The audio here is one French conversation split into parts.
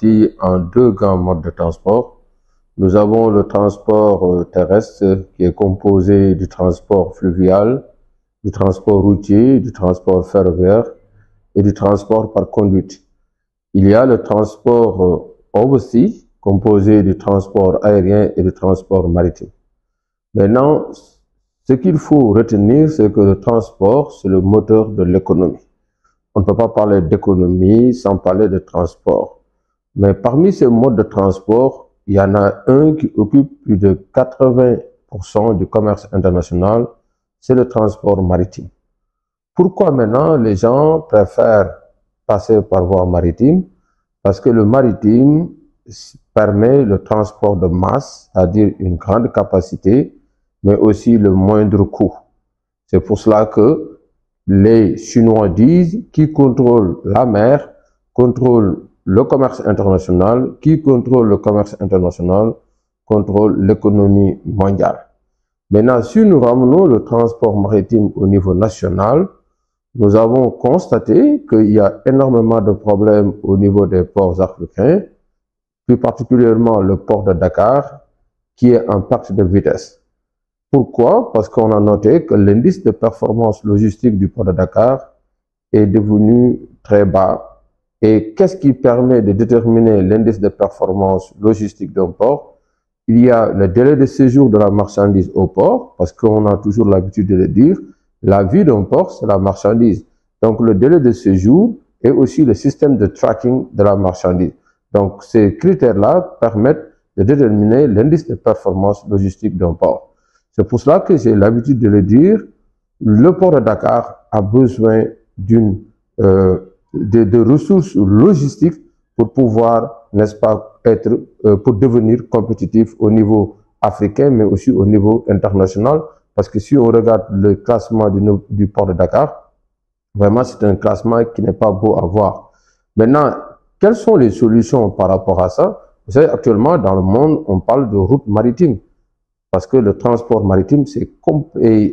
En deux grands modes de transport. Nous avons le transport terrestre qui est composé du transport fluvial, du transport routier, du transport ferroviaire et du transport par conduite. Il y a le transport overseas composé du transport aérien et du transport maritime. Maintenant, ce qu'il faut retenir, c'est que le transport, c'est le moteur de l'économie. On ne peut pas parler d'économie sans parler de transport. Mais parmi ces modes de transport, il y en a un qui occupe plus de 80% du commerce international, c'est le transport maritime. Pourquoi maintenant les gens préfèrent passer par voie maritime? Parce que le maritime permet le transport de masse, c'est-à-dire une grande capacité, mais aussi le moindre coût. C'est pour cela que les Chinois disent qui contrôle la mer, contrôle le commerce international, qui contrôle le commerce international, contrôle l'économie mondiale. Maintenant, si nous ramenons le transport maritime au niveau national, nous avons constaté qu'il y a énormément de problèmes au niveau des ports africains, plus particulièrement le port de Dakar, qui est en perte de vitesse. Pourquoi? Parce qu'on a noté que l'indice de performance logistique du port de Dakar est devenu très bas. Et qu'est-ce qui permet de déterminer l'indice de performance logistique d'un port? Il y a le délai de séjour de la marchandise au port, parce qu'on a toujours l'habitude de le dire, la vie d'un port, c'est la marchandise. Donc le délai de séjour et aussi le système de tracking de la marchandise. Donc ces critères-là permettent de déterminer l'indice de performance logistique d'un port. C'est pour cela que j'ai l'habitude de le dire, le port de Dakar a besoin de ressources logistiques pour pouvoir, n'est-ce pas, pour devenir compétitif au niveau africain, mais aussi au niveau international. Parce que si on regarde le classement du port de Dakar, vraiment c'est un classement qui n'est pas beau à voir. Maintenant, quelles sont les solutions par rapport à ça? Vous savez, actuellement, dans le monde, on parle de route maritime. Parce que le transport maritime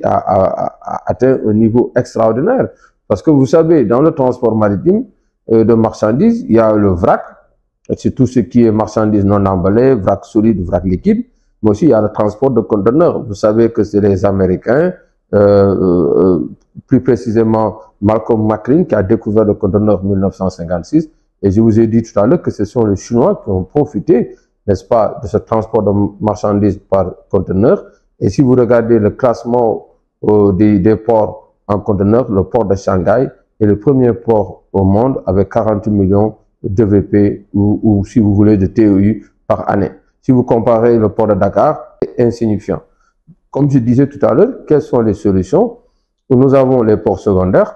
a atteint un niveau extraordinaire. Parce que vous savez, dans le transport maritime de marchandises, il y a le vrac, c'est tout ce qui est marchandises non emballées, vrac solide, vrac liquide, mais aussi il y a le transport de conteneurs. Vous savez que c'est les Américains, plus précisément Malcolm McLean, qui a découvert le conteneur en 1956. Et je vous ai dit tout à l'heure que ce sont les Chinois qui ont profité, n'est-ce pas, de ce transport de marchandises par conteneur. Et si vous regardez le classement des ports en conteneur, le port de Shanghai est le premier port au monde avec 40 millions de VP ou si vous voulez de TEU par année. Si vous comparez le port de Dakar, c'est insignifiant. Comme je disais tout à l'heure, quelles sont les solutions? Nous avons les ports secondaires.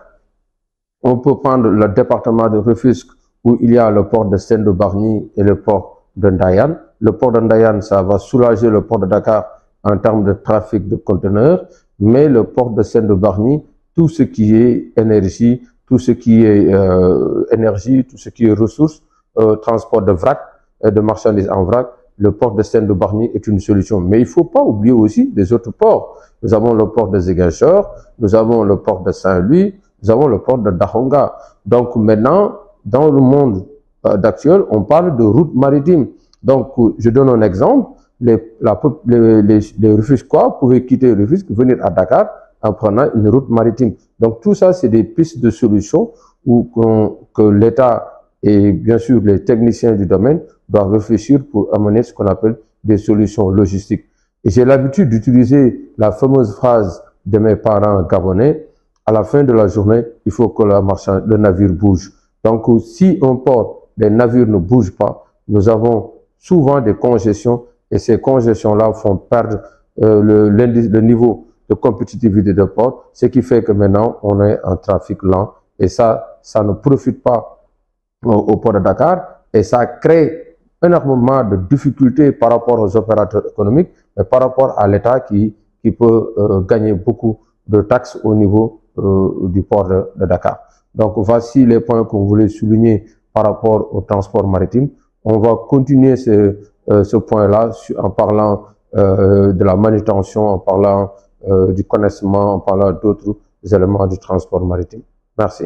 On peut prendre le département de Rufisque où il y a le port de Sendou-Bargny et le port de Ndayane. Le port de Ndayane, ça va soulager le port de Dakar en termes de trafic de conteneurs, mais le port de Sendou-Bargny, tout ce qui est énergie, tout ce qui est tout ce qui est ressources, transport de vrac, de marchandises en vrac, le port de Sendou-Bargny est une solution. Mais il ne faut pas oublier aussi des autres ports. Nous avons le port de Ziguinchor, nous avons le port de Saint-Louis, nous avons le port de Dahonga. Donc maintenant, dans le monde d'actuel, on parle de route maritime. Donc, je donne un exemple. Les Rufisquois pouvaient quitter Rufisque, venir à Dakar en prenant une route maritime. Donc, tout ça, c'est des pistes de solutions que l'État et bien sûr les techniciens du domaine doivent réfléchir pour amener ce qu'on appelle des solutions logistiques. Et j'ai l'habitude d'utiliser la fameuse phrase de mes parents gabonais, à la fin de la journée, il faut que le navire bouge. Donc, si un port, les navires ne bougent pas, nous avons souvent des congestions et ces congestions-là font perdre le niveau de compétitivité de port, ce qui fait que maintenant, on est en trafic lent et ça ne profite pas au port de Dakar et ça crée énormément de difficultés par rapport aux opérateurs économiques, mais par rapport à l'État qui peut gagner beaucoup de taxes au niveau du port de Dakar. Donc, voici les points qu'on voulait souligner par rapport au transport maritime. On va continuer ce point-là en parlant de la manutention, en parlant du connaissement, en parlant d'autres éléments du transport maritime. Merci.